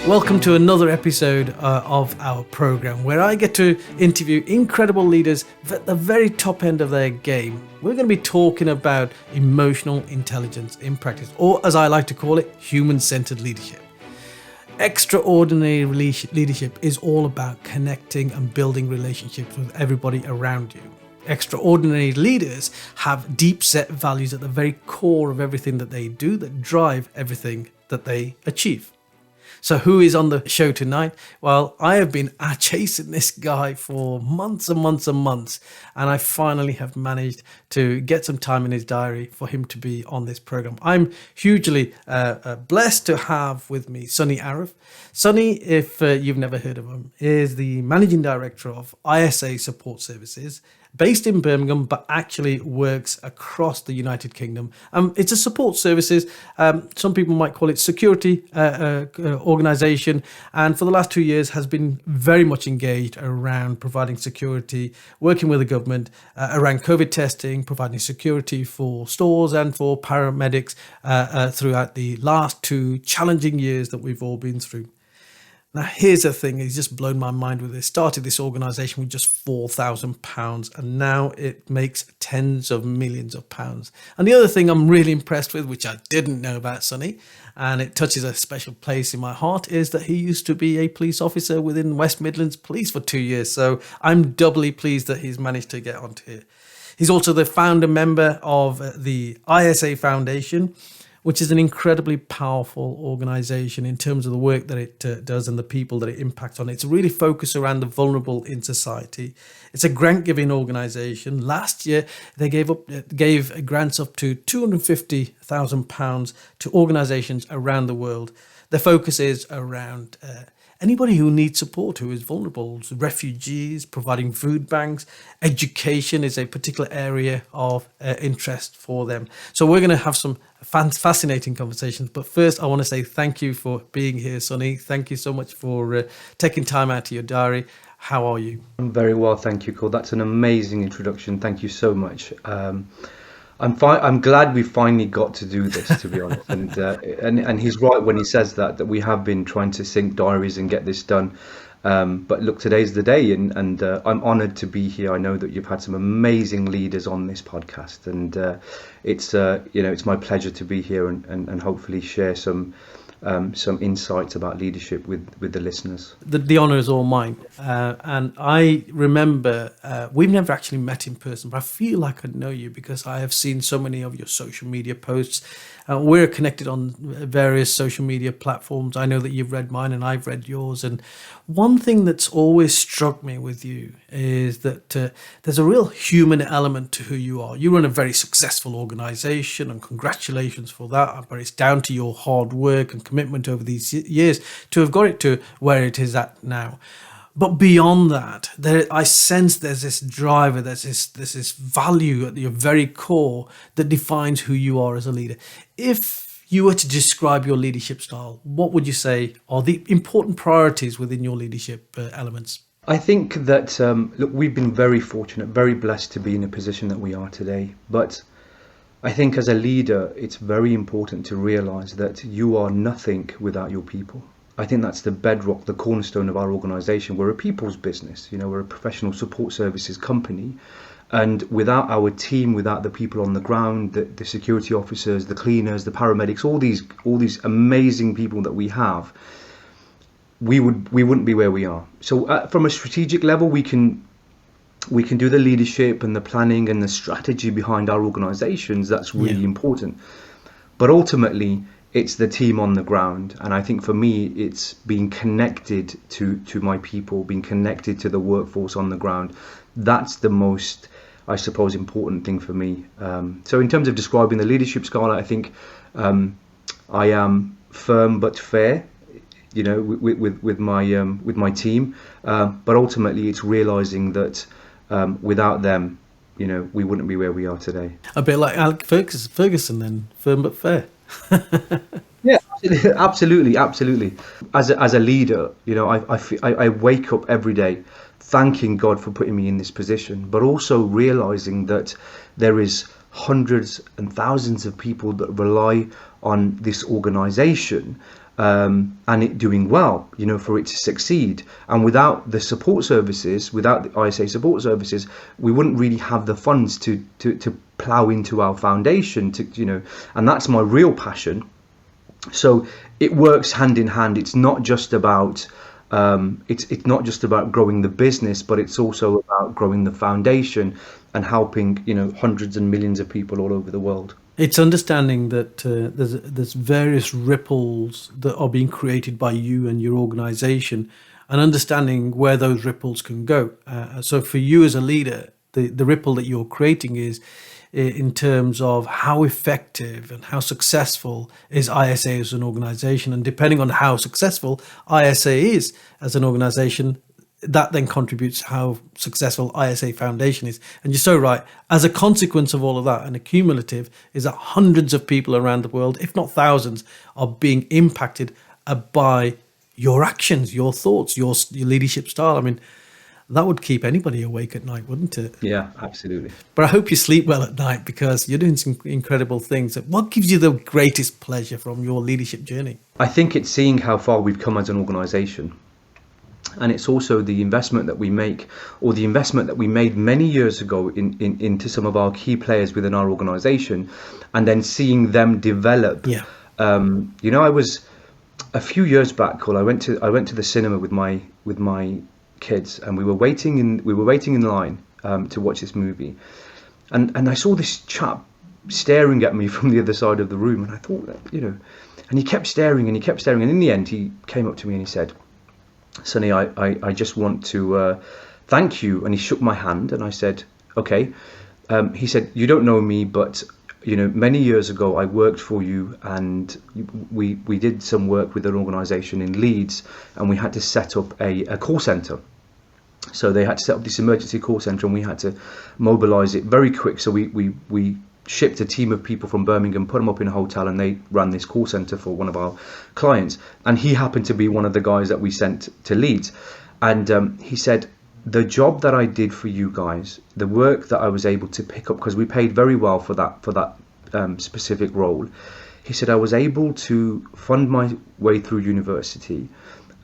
Welcome to another episode of our program where I get to interview incredible leaders at the very top end of their game. We're going to be talking about emotional intelligence in practice, or as I like to call it, human-centered leadership. Extraordinary leadership is all about connecting and building relationships with everybody around you. Extraordinary leaders have deep set values at the very core of everything that they do that drive everything that they achieve. So who is on the show tonight? Well, I have been chasing this guy for months and months and months, and I finally have managed to get some time in his diary for him to be on this program. I'm hugely blessed to have with me Sunny Araf. Sunny, if you've never heard of him, is the Managing Director of ISA Support Services, based in Birmingham, but actually works across the United Kingdom. It's a support services. Some people might call it security organisation. And for the last 2 years has been very much engaged around providing security, working with the government around COVID testing, providing security for stores and for paramedics throughout the last 2 challenging years that we've all been through. Now, here's the thing, he's just blown my mind with this. Started this organisation with just £4,000 and now it makes tens of millions of pounds. And the other thing I'm really impressed with, which I didn't know about Sunny, and it touches a special place in my heart, is that he used to be a police officer within West Midlands Police for 2 years. So I'm doubly pleased that he's managed to get onto here. He's also the founder member of the ISA Foundation, which is an incredibly powerful organisation in terms of the work that it does and the people that it impacts on. It's really focused around the vulnerable in society. It's a grant-giving organisation. Last year, they gave grants up to £250,000 to organisations around the world. Their focus is around anybody who needs support, who is vulnerable, so refugees, providing food banks. Education is a particular area of interest for them. So we're going to have some fascinating conversations. But first, I want to say thank you for being here, Sunny. Thank you so much for taking time out of your diary. How are you? I'm very well, thank you, Kul. That's an amazing introduction. Thank you so much. I'm glad we finally got to do this, to be honest. And he's right when he says that we have been trying to sync diaries and get this done. But look, today's the day, and I'm honoured to be here. I know that you've had some amazing leaders on this podcast, and it's my pleasure to be here and hopefully share some insights about leadership with the listeners. The honour is all mine. And I remember, we've never actually met in person, but I feel like I know you because I have seen so many of your social media posts. We're connected on various social media platforms. I know that you've read mine and I've read yours. And one thing that's always struck me with you is that there's a real human element to who you are. You run a very successful organisation, and congratulations for that. But it's down to your hard work and commitment over these years to have got it to where it is at now. But beyond that, I sense there's this driver, there's this value at your very core that defines who you are as a leader. If you were to describe your leadership style, what would you say are the important priorities within your leadership elements? I think that, look, we've been very fortunate, very blessed to be in a position that we are today. But I think as a leader, it's very important to realise that you are nothing without your people. I think that's the bedrock, the cornerstone of our organisation. We're a people's business, we're a professional support services company. And without our team, without the people on the ground, the security officers, the cleaners, the paramedics, all these amazing people that we have, we wouldn't be where we are. So from a strategic level, we can do the leadership and the planning and the strategy behind our organisations. That's really important. But ultimately, it's the team on the ground. And I think for me, it's being connected to my people, being connected to the workforce on the ground. That's the most, I suppose, important thing for me. So in terms of describing the leadership style, I think I am firm but fair, with my team. But ultimately, it's realising that without them, we wouldn't be where we are today. A bit like Alec Ferguson then, firm but fair. Yeah, absolutely. As a leader, I wake up every day thanking God for putting me in this position, but also realizing that there is hundreds and thousands of people that rely on this organization and it doing well, for it to succeed. And without the support services, without the ISA support services, we wouldn't really have the funds to plow into our foundation, and that's my real passion. So it works hand in hand. It's not just about it's not just about growing the business, but it's also about growing the foundation and helping hundreds and millions of people all over the world. It's understanding that there's various ripples that are being created by you and your organization, and understanding where those ripples can go. So for you as a leader, the ripple that you're creating is in terms of how effective and how successful is ISA as an organization. And depending on how successful ISA is as an organization, that then contributes to how successful ISA Foundation is. And you're so right. As a consequence of all of that, and a cumulative, is that hundreds of people around the world, if not thousands, are being impacted by your actions, your thoughts, your leadership style. I mean, that would keep anybody awake at night, wouldn't it? Yeah, absolutely. But I hope you sleep well at night, because you're doing some incredible things. What gives you the greatest pleasure from your leadership journey? I think it's seeing how far we've come as an organization. And it's also the investment that we make, or the investment that we made many years ago into some of our key players within our organization, and then seeing them develop. Yeah. I was a few years back, Kul, I went to the cinema with my kids, and we were waiting in line to watch this movie, and I saw this chap staring at me from the other side of the room, and I thought that, and he kept staring, and in the end he came up to me and he said, "Sunny, I just want to thank you." And he shook my hand, and I said, "Okay." He said, "You don't know me, but many years ago I worked for you, and we did some work with an organisation in Leeds, and we had to set up a call centre. So they had to set up this emergency call centre, and we had to mobilise it very quick. So we shipped a team of people from Birmingham, put them up in a hotel, and they ran this call centre for one of our clients. And he happened to be one of the guys that we sent to Leeds. And he said, the job that I did for you guys, the work that I was able to pick up, because we paid very well for that specific role. He said, I was able to fund my way through university,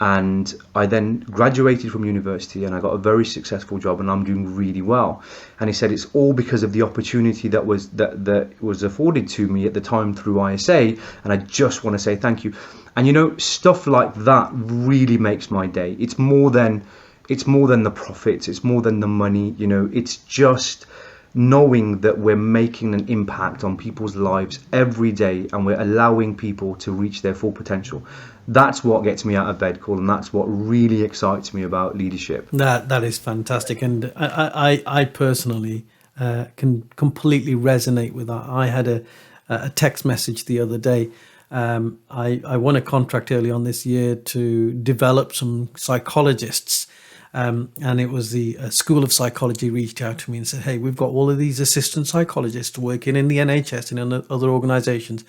and I then graduated from university, and I got a very successful job, and I'm doing really well. And he said, it's all because of the opportunity that was afforded to me at the time through ISA, and I just want to say thank you. And stuff like that really makes my day. It's more than the profits, it's more than the money. It's just knowing that we're making an impact on people's lives every day, and we're allowing people to reach their full potential. That's what gets me out of bed, Kul, and that's what really excites me about leadership. That is fantastic, and I personally can completely resonate with that. I had a text message the other day. I won a contract early on this year to develop some psychologists. And it was the School of Psychology reached out to me and said, hey, we've got all of these assistant psychologists working in the NHS and in other organizations,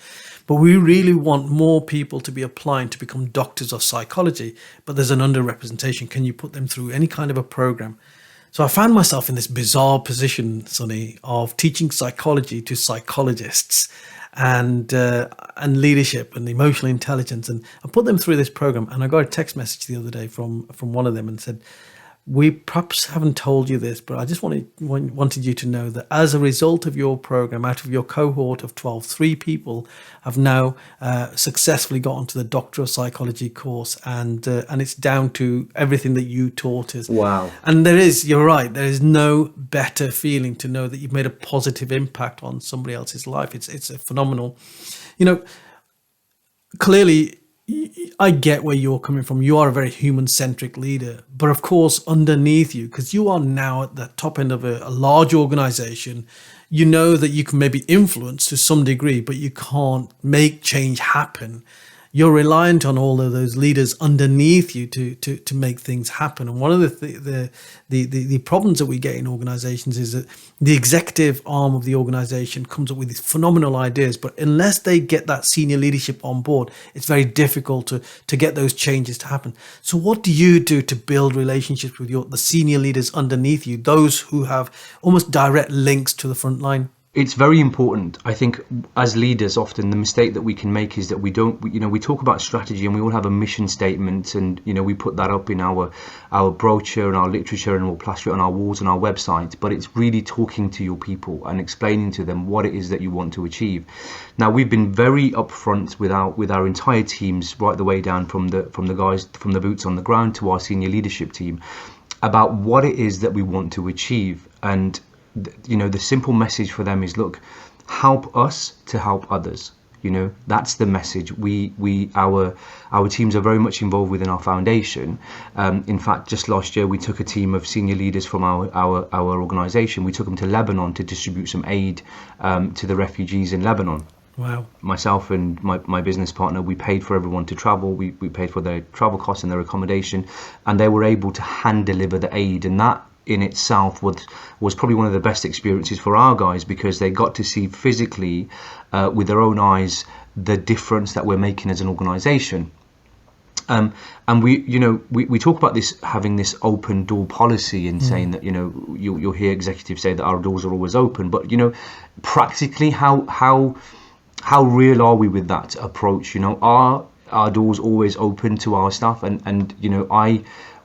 but we really want more people to be applying to become doctors of psychology, but there's an underrepresentation. Can you put them through any kind of a program? So I found myself in this bizarre position, Sunny, of teaching psychology to psychologists and leadership and emotional intelligence, and I put them through this program. And I got a text message the other day from one of them and said, we perhaps haven't told you this, but I just wanted you to know that as a result of your program, out of your cohort of 12, 3 people have now successfully got onto the Doctor of Psychology course, and it's down to everything that you taught us. Wow. And you're right, there is no better feeling to know that you've made a positive impact on somebody else's life. It's a phenomenal, clearly, I get where you're coming from. You are a very human-centric leader, but of course, underneath you, because you are now at the top end of a large organization, you know that you can maybe influence to some degree, but you can't make change happen. you're reliant on all of those leaders underneath you to make things happen. And one of the problems that we get in organizations is that the executive arm of the organization comes up with these phenomenal ideas, but unless they get that senior leadership on board, it's very difficult to get those changes to happen. So what do you do to build relationships with the senior leaders underneath you, those who have almost direct links to the front line? It's very important. I think as leaders, often the mistake that we can make is that we talk about strategy and we all have a mission statement, and we put that up in our brochure and our literature, and we'll plaster it on our walls and our website. But it's really talking to your people and explaining to them what it is that you want to achieve. Now, we've been very upfront with our entire teams, right the way down from the guys, from the boots on the ground to our senior leadership team, about what it is that we want to achieve. And the simple message for them is, look, help us to help others. That's the message. Our teams are very much involved within our foundation. In fact, just last year we took a team of senior leaders from our organization. We took them to Lebanon to distribute some aid to the refugees in Lebanon. Wow. Myself and my business partner, we paid for everyone to travel. We paid for their travel costs and their accommodation, and they were able to hand deliver the aid. And that in itself was probably one of the best experiences for our guys, because they got to see physically with their own eyes the difference that we're making as an organization. And we talk about this, having this open door policy, and saying that you'll hear executives say that our doors are always open, but practically how real are we with that approach? Are our doors always open to our staff? And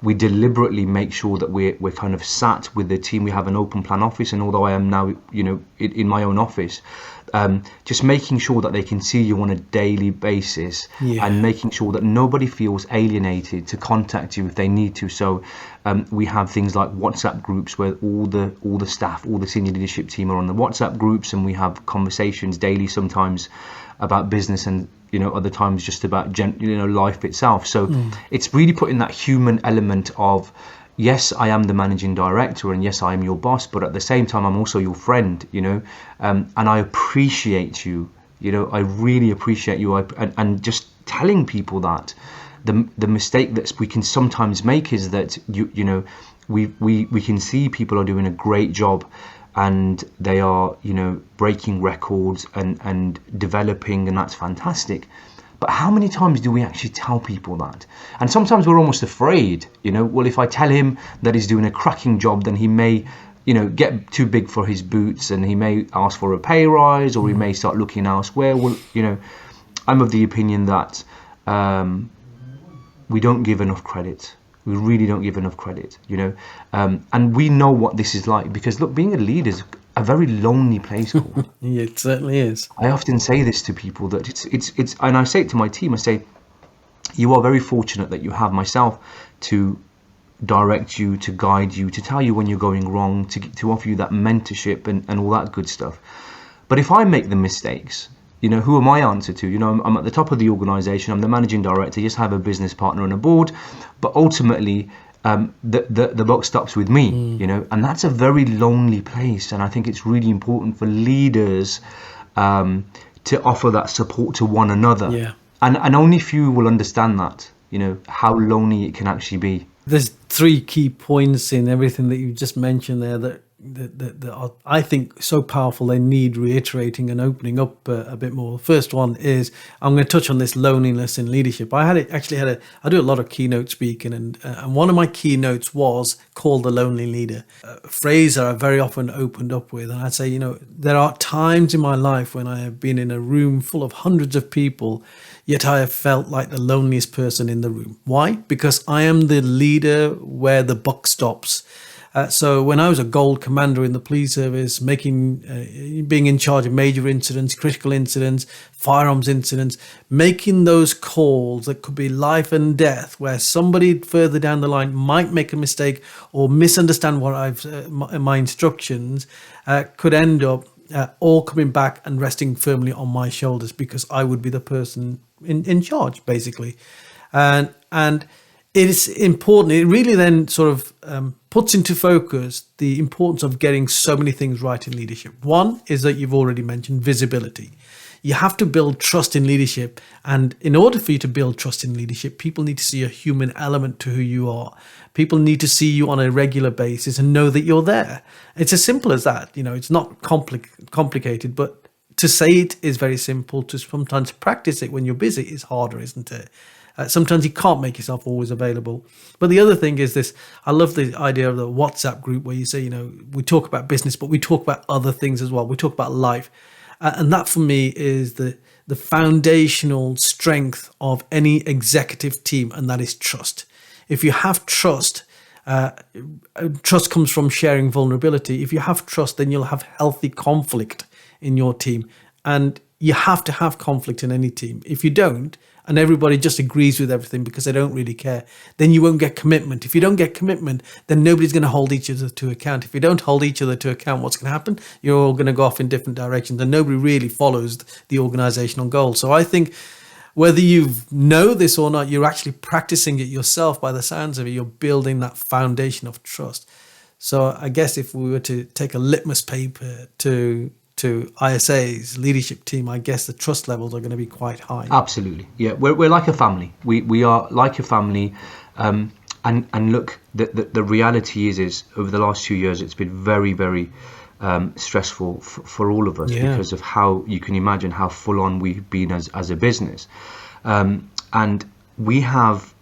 we deliberately make sure that we're kind of sat with the team. We have an open plan office, and although I am now in my own office, just making sure that they can see you on a daily basis, and making sure that nobody feels alienated to contact you if they need to. So we have things like WhatsApp groups where all the staff, all the senior leadership team are on the WhatsApp groups, and we have conversations daily, sometimes about business, and other times just about life itself. So it's really putting that human element of, yes, I am the managing director, and yes, I am your boss, but at the same time, I'm also your friend, and I appreciate you. I really appreciate you. And just telling people that the mistake that we can sometimes make is that we can see people are doing a great job, and they are breaking records and developing, and that's fantastic. But how many times do we actually tell people that? And sometimes we're almost afraid, well, if I tell him that he's doing a cracking job, then he may get too big for his boots, and he may ask for a pay rise, or he may start looking elsewhere. Well, I'm of the opinion that we don't give enough credit. We really don't give enough credit, and we know what this is like, because look, being a leader is a very lonely place. Yeah, it certainly is. I often say this to people, that it's, and I say it to my team. I say, you are very fortunate that you have myself to direct you, to guide you, to tell you when you're going wrong, to offer you that mentorship and all that good stuff. But if I make the mistakes, who am I answer to? I'm at the top of the organization. I'm the managing director. Just have a business partner and a board, but ultimately the buck stops with me. And that's a very lonely place. And I think it's really important for leaders to offer that support to one another. Yeah. And only few will understand that. How lonely it can actually be. There's three key points in everything that you just mentioned there that are, I think, so powerful they need reiterating and opening up a bit more. The first one is, I'm going to touch on this loneliness in leadership. I do a lot of keynote speaking, and one of my keynotes was called the lonely leader, a phrase that I very often opened up with. And I'd say, there are times in my life when I have been in a room full of hundreds of people, yet I have felt like the loneliest person in the room. Why? Because I am the leader where the buck stops. So when I was a gold commander in the police service, being in charge of major incidents, critical incidents, firearms incidents, making those calls that could be life and death, where somebody further down the line might make a mistake or misunderstand what my instructions, could end up all coming back and resting firmly on my shoulders, because I would be the person in charge, basically. And it is important. It really then sort of puts into focus the importance of getting so many things right in leadership. One is that you've already mentioned visibility. you have to build trust in leadership. And in order for you to build trust in leadership, people need to see a human element to who you are. People need to see you on a regular basis and know that you're there. It's as simple as that. It's not complicated, but to say it is very simple. To sometimes practice it when you're busy is harder, isn't it? Sometimes you can't make yourself always available. But the other thing is this, I love the idea of the WhatsApp group where you say, we talk about business, but we talk about other things as well. We talk about life. And that for me is the foundational strength of any executive team, and that is trust. If you have trust, trust comes from sharing vulnerability. If you have trust, then you'll have healthy conflict in your team. And you have to have conflict in any team. If you don't, and everybody just agrees with everything because they don't really care, then you won't get commitment. If you don't get commitment, then nobody's going to hold each other to account. If you don't hold each other to account, what's going to happen? You're all going to go off in different directions, and nobody really follows the organizational goal. So I think whether you know this or not, you're actually practicing it yourself. By the sounds of it, you're building that foundation of trust. So I guess if we were to take a litmus paper to ISA's leadership team, I guess the trust levels are going to be quite high. Absolutely, yeah. We're like a family. We are like a family, and look, the reality is over the last 2 years, it's been very, very stressful for all of us because of how you can imagine how full on we've been as a business, and we have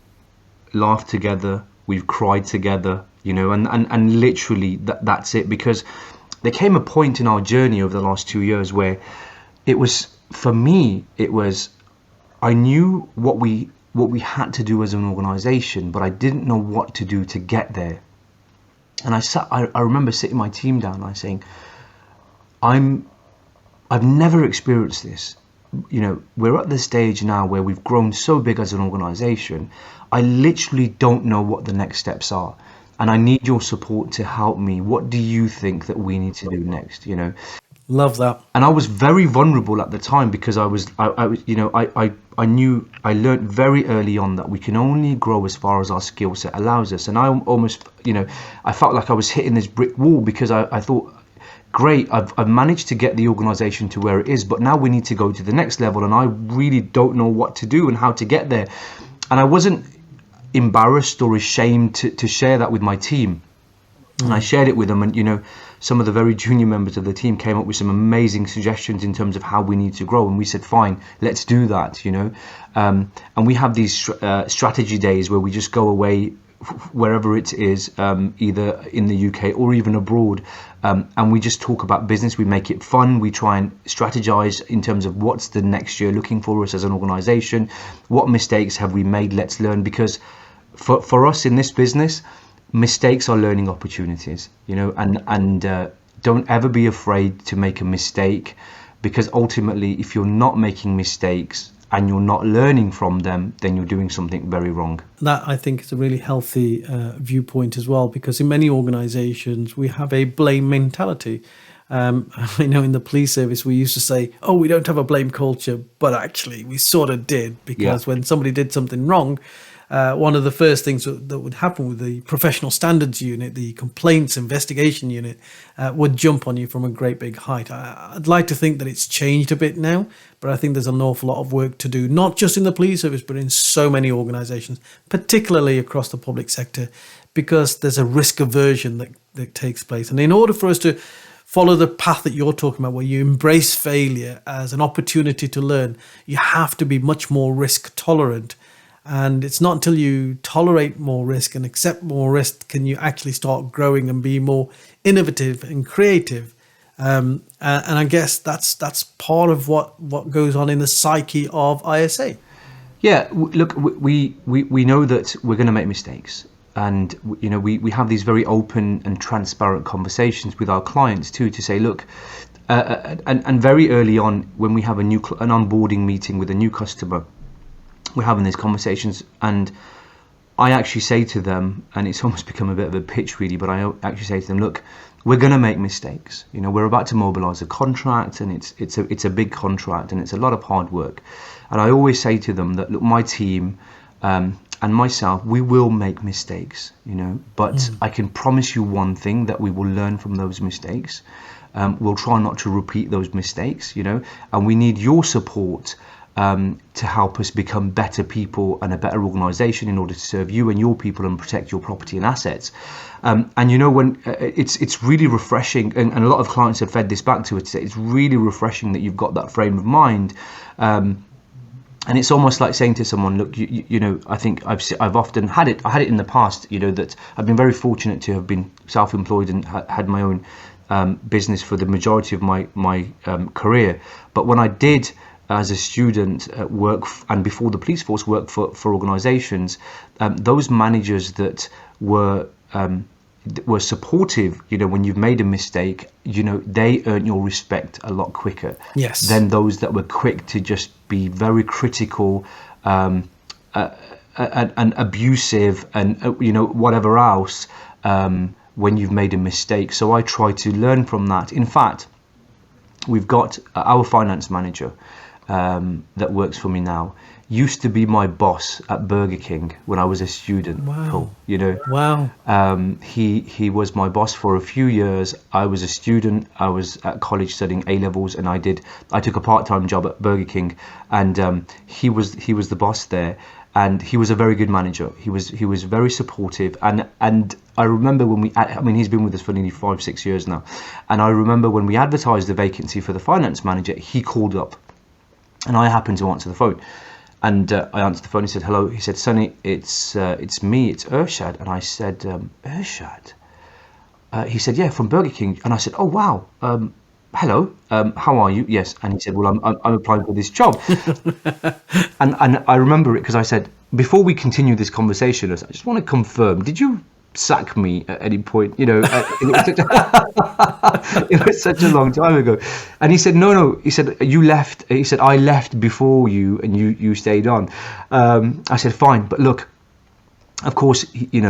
laughed together, we've cried together, and literally that's it, because there came a point in our journey over the last 2 years where it was, for me, I knew what we had to do as an organization, but I didn't know what to do to get there. And I remember sitting my team down and I saying, I've never experienced this. We're at the stage now where we've grown so big as an organization. I literally don't know what the next steps are. And I need your support to help me. What do you think that we need to do next? Love that. And I was very vulnerable at the time because I knew, I learned very early on that we can only grow as far as our skill set allows us. And I almost, I felt like I was hitting this brick wall because I thought, great, I've managed to get the organization to where it is, but now we need to go to the next level. And I really don't know what to do and how to get there. And I wasn't embarrassed or ashamed to share that with my team. And I shared it with them, and some of the very junior members of the team came up with some amazing suggestions in terms of how we need to grow, and we said, fine, let's do that. And we have these strategy days where we just go away wherever it is, either in the UK or even abroad, and we just talk about business. We make it fun. We try and strategize in terms of what's the next year looking for us as an organization. What mistakes have we made? Let's learn, because for us in this business, mistakes are learning opportunities, and don't ever be afraid to make a mistake, because ultimately, if you're not making mistakes and you're not learning from them, then you're doing something very wrong. That, I think, is a really healthy viewpoint as well, because in many organizations, we have a blame mentality. In the police service, we used to say, oh, we don't have a blame culture, but actually we sort of did, because when somebody did something wrong, one of the first things that would happen with the professional standards unit, the complaints investigation unit, would jump on you from a great big height. I'd like to think that it's changed a bit now, but I think there's an awful lot of work to do, not just in the police service, but in so many organizations, particularly across the public sector, because there's a risk aversion that takes place. And in order for us to follow the path that you're talking about, where you embrace failure as an opportunity to learn, you have to be much more risk tolerant. And it's not until you tolerate more risk and accept more risk can you actually start growing and be more innovative and creative. And I guess that's part of what goes on in the psyche of ISA. Yeah, look, we know that we're going to make mistakes. And, we have these very open and transparent conversations with our clients too, to say, look, and very early on when we have an onboarding meeting with a new customer, we're having these conversations, and I actually say to them, and it's almost become a bit of a pitch really, but I actually say to them, look, we're going to make mistakes. We're about to mobilize a contract, and it's a big contract, and it's a lot of hard work. And I always say to them that, look, my team and myself, we will make mistakes, but I can promise you one thing, that we will learn from those mistakes. we'll try not to repeat those mistakes, and we need your support to help us become better people and a better organisation in order to serve you and your people and protect your property and assets. And when it's really refreshing, and a lot of clients have fed this back to us. It's really refreshing that you've got that frame of mind. And it's almost like saying to someone, look, I think I've often had it. I had it in the past, that I've been very fortunate to have been self-employed and had my own business for the majority of my career. But when I did, as a student, and before the police force, work for organisations, those managers that were supportive, when you've made a mistake, they earn your respect a lot quicker than those that were quick to just be very critical and abusive and whatever else when you've made a mistake. So I try to learn from that. In fact, we've got our finance manager that works for me now, used to be my boss at Burger King when I was a student. Wow. Wow. He was my boss for a few years. I was a student. I was at college studying A-levels, and I took a part-time job at Burger King, and he was the boss there, and he was a very good manager. He was very supportive, and I remember when he's been with us for nearly 5-6 years now, and I remember when we advertised the vacancy for the finance manager, he called up, and I happened to answer the phone. And I answered the phone. He said, hello. He said, Sunny, it's me. It's Irshad. And I said, Irshad? He said, yeah, from Burger King. And I said, oh, wow. Hello. How are you? Yes. And he said, well, I'm applying for this job. and I remember it because I said, before we continue this conversation, I just want to confirm, did you sack me at any point? It was such a long time ago. And he said, no, he said, you left. He said, I left before you and you stayed on. I said, fine, but look, of course, he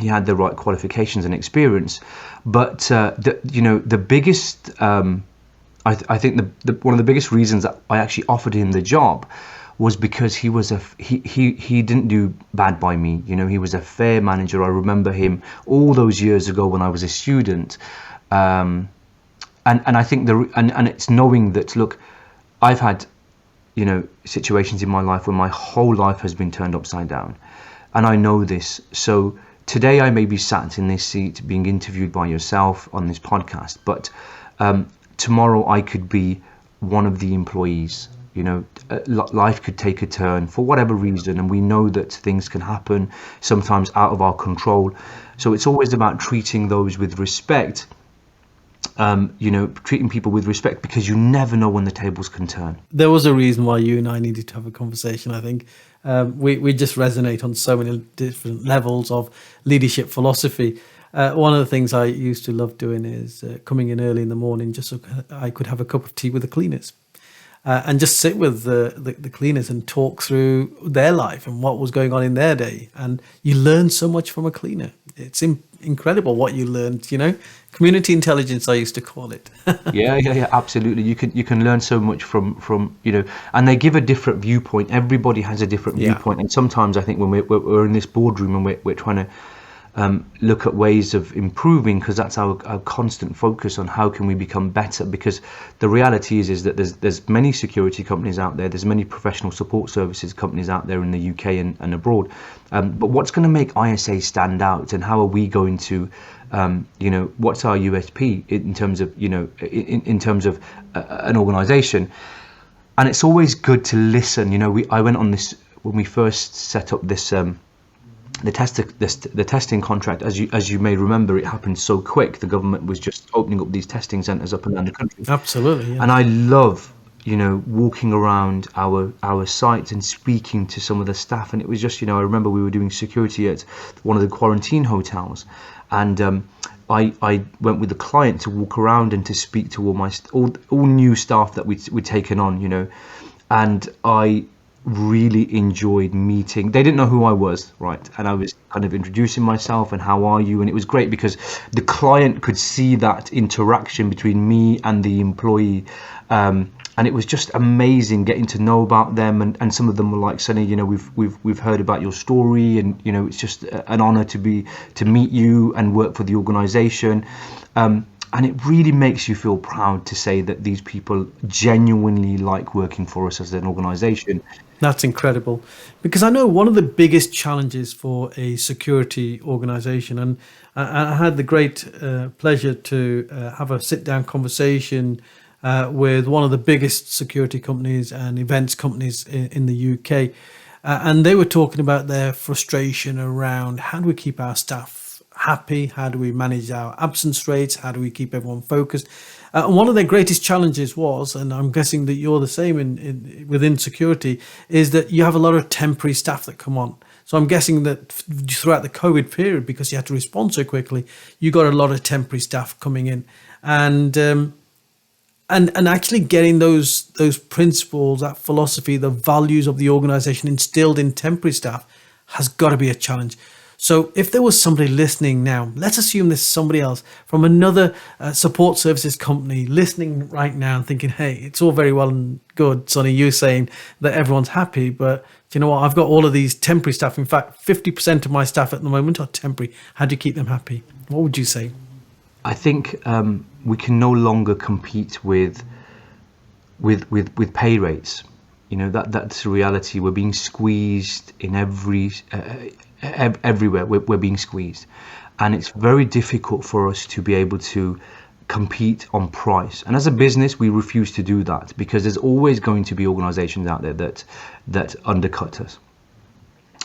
had the right qualifications and experience, but the biggest I think one of the biggest reasons that I actually offered him the job was because he didn't do bad by me. He was a fair manager. I remember him all those years ago when I was a student. And I think and it's knowing that, look, I've had, situations in my life where my whole life has been turned upside down. And I know this. So today I may be sat in this seat being interviewed by yourself on this podcast, but tomorrow I could be one of the employees. Life could take a turn for whatever reason, and we know that things can happen sometimes out of our control. So it's always about treating those with respect, treating people with respect, because you never know when the tables can turn. There was a reason why you and I needed to have a conversation. I think we just resonate on so many different levels of leadership philosophy. One of the things I used to love doing is coming in early in the morning just so I could have a cup of tea with the cleaners. And just sit with the cleaners and talk through their life and what was going on in their day. And you learn so much from a cleaner. It's incredible what you learned, community intelligence, I used to call it. Yeah, absolutely. You can learn so much from and they give a different viewpoint. Everybody has a different viewpoint. And sometimes I think when we're in this boardroom and we're trying to look at ways of improving, because that's our constant focus on how can we become better, because the reality is that there's many security companies out there, there's many professional support services companies out there in the UK and abroad, but what's going to make ISA stand out, and how are we going to what's our USP in terms of in terms of an organization? And it's always good to listen. I went on this when we first set up this the testing contract, as you may remember, it happened so quick. The government was just opening up these testing centres up and down the country. Absolutely, yeah. And I love, walking around our sites and speaking to some of the staff. And it was just, I remember we were doing security at one of the quarantine hotels, and I went with the client to walk around and to speak to all new staff that we'd taken on, and I really enjoyed meeting. They didn't know who I was, right? And I was kind of introducing myself and how are you? And it was great because the client could see that interaction between me and the employee. And it was just amazing getting to know about them. And some of them were like, Sunny, we've heard about your story, and it's just an honor to meet you and work for the organization. And it really makes you feel proud to say that these people genuinely like working for us as an organisation. That's incredible, because I know one of the biggest challenges for a security organization, and I had the great pleasure to have a sit down conversation with one of the biggest security companies and events companies in the UK. And they were talking about their frustration around how do we keep our staff happy? How do we manage our absence rates? How do we keep everyone focused? And one of their greatest challenges was, and I'm guessing that you're the same within security, is that you have a lot of temporary staff that come on. So I'm guessing that throughout the COVID period, because you had to respond so quickly, you got a lot of temporary staff coming in, and actually getting those principles, that philosophy, the values of the organization instilled in temporary staff has got to be a challenge. So if there was somebody listening now, let's assume there's somebody else from another support services company listening right now and thinking, hey, it's all very well and good, Sonny, you saying that everyone's happy, but do you know what? I've got all of these temporary staff. In fact, 50% of my staff at the moment are temporary. How do you keep them happy? What would you say? I think we can no longer compete with pay rates. You know, that's the reality. We're being squeezed in everywhere. We're being squeezed, and it's very difficult for us to be able to compete on price. And as a business, we refuse to do that, because there's always going to be organizations out there that undercut us.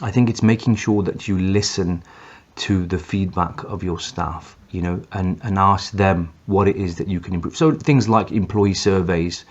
I think it's making sure that you listen to the feedback of your staff, you know, and ask them what it is that you can improve. So things like employee surveys,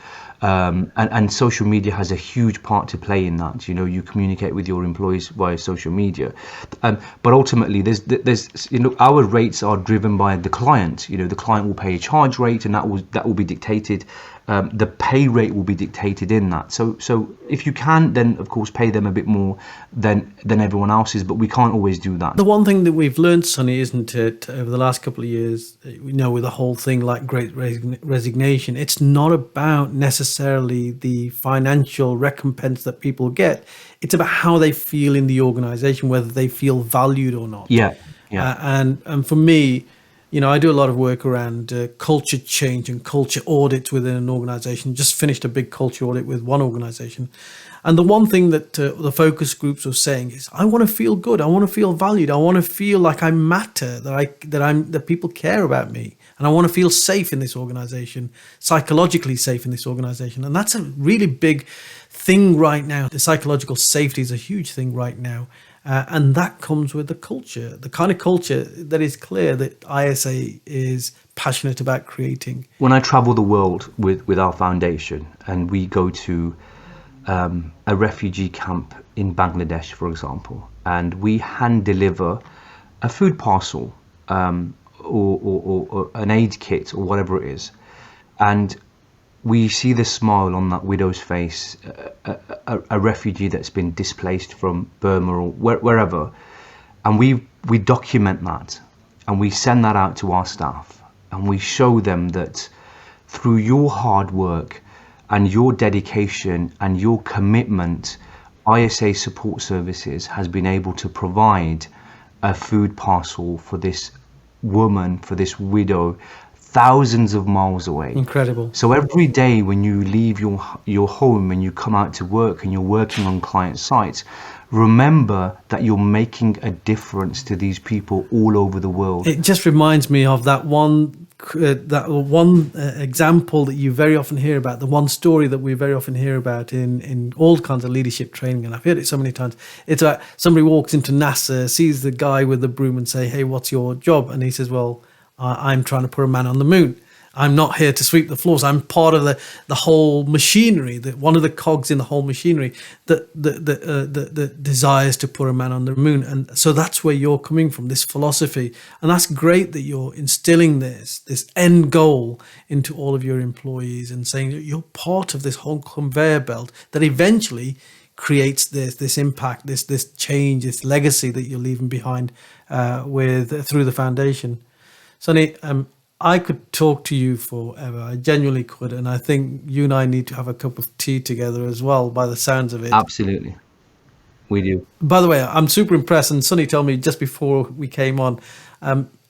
and social media has a huge part to play in that. You know, you communicate with your employees via social media, but ultimately there's you know, our rates are driven by the client. You know, the client will pay a charge rate, and that will be dictated. The pay rate will be dictated in that. So if you can, then of course pay them a bit more than everyone else's, but we can't always do that. The one thing that we've learned, Sonny, isn't it, over the last couple of years, you know, with the whole thing like Great Resignation, it's not about necessarily the financial recompense that people get. It's about how they feel in the organization, whether they feel valued or not. Yeah. And for me, you know, I do a lot of work around culture change and culture audits within an organization. Just finished a big culture audit with one organization. And the one thing that the focus groups were saying is, I want to feel good. I want to feel valued. I want to feel like I matter, that people care about me. And I want to feel safe in this organization, psychologically safe in this organization. And that's a really big thing right now. The psychological safety is a huge thing right now. And that comes with the culture, the kind of culture that is clear that ISA is passionate about creating. When I travel the world with our foundation, and we go to a refugee camp in Bangladesh, for example, and we hand deliver a food parcel or an aid kit or whatever it is, and we see the smile on that widow's face, a refugee that's been displaced from Burma or wherever, and we document that, and we send that out to our staff, and we show them that through your hard work and your dedication and your commitment, ISA Support Services has been able to provide a food parcel for this woman, for this widow, thousands of miles away. Incredible. So every day when you leave your home and you come out to work and you're working on client sites, remember that you're making a difference to these people all over the world. It just reminds me of that one example that you very often hear about, the one story that we very often hear about in all kinds of leadership training, and I've heard it so many times. It's about somebody walks into NASA, sees the guy with the broom and say, hey, what's your job? And he says, well, I'm trying to put a man on the moon. I'm not here to sweep the floors. I'm part of the whole machinery, one of the cogs in the whole machinery that desires to put a man on the moon. And so that's where you're coming from, this philosophy. And that's great that you're instilling this end goal into all of your employees and saying that you're part of this whole conveyor belt that eventually creates this impact, this change, this legacy that you're leaving behind through the foundation. Sonny, I could talk to you forever. I genuinely could. And I think you and I need to have a cup of tea together as well, by the sounds of it. Absolutely. We do. By the way, I'm super impressed. And Sonny told me just before we came on,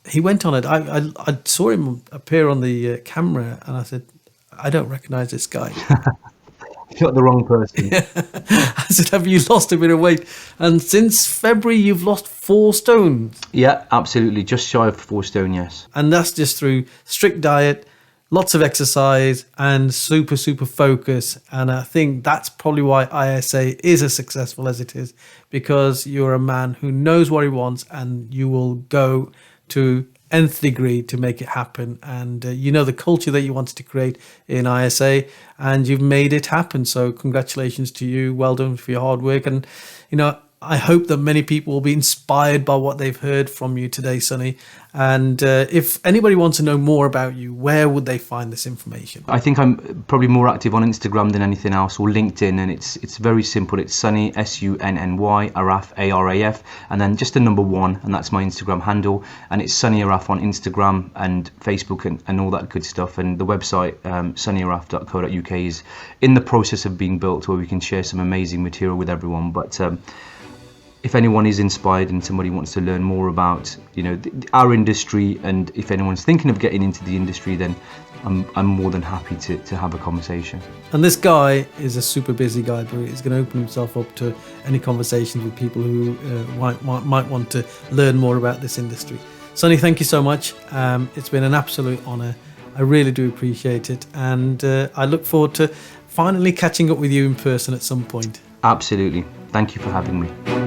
he went on it. I saw him appear on the camera, and I said, I don't recognise this guy. You got the wrong person. I said, have you lost a bit of weight? And since February, you've lost 4 stone. Yeah, absolutely. Just shy of 4 stone, yes. And that's just through strict diet, lots of exercise, and super focus. And I think that's probably why ISA is as successful as it is, because you're a man who knows what he wants, and you will go to nth degree to make it happen. And you know the culture that you wanted to create in ISA, and you've made it happen. So congratulations to you. Well done for your hard work. And, you know, I hope that many people will be inspired by what they've heard from you today, Sunny. And if anybody wants to know more about you, where would they find this information? I think I'm probably more active on Instagram than anything else, or LinkedIn, and it's very simple. It's Sunny, Sunny, Araf, Araf, and then just the number 1, and that's my Instagram handle. And it's Sunny Araf on Instagram and Facebook and all that good stuff. And the website, sunnyaraf.co.uk, is in the process of being built, where we can share some amazing material with everyone. But if anyone is inspired and somebody wants to learn more about, you know, our industry, and if anyone's thinking of getting into the industry, then I'm more than happy to have a conversation. And this guy is a super busy guy, but he's going to open himself up to any conversations with people who might want to learn more about this industry. Sunny, thank you so much. It's been an absolute honour. I really do appreciate it, and I look forward to finally catching up with you in person at some point. Absolutely. Thank you for having me.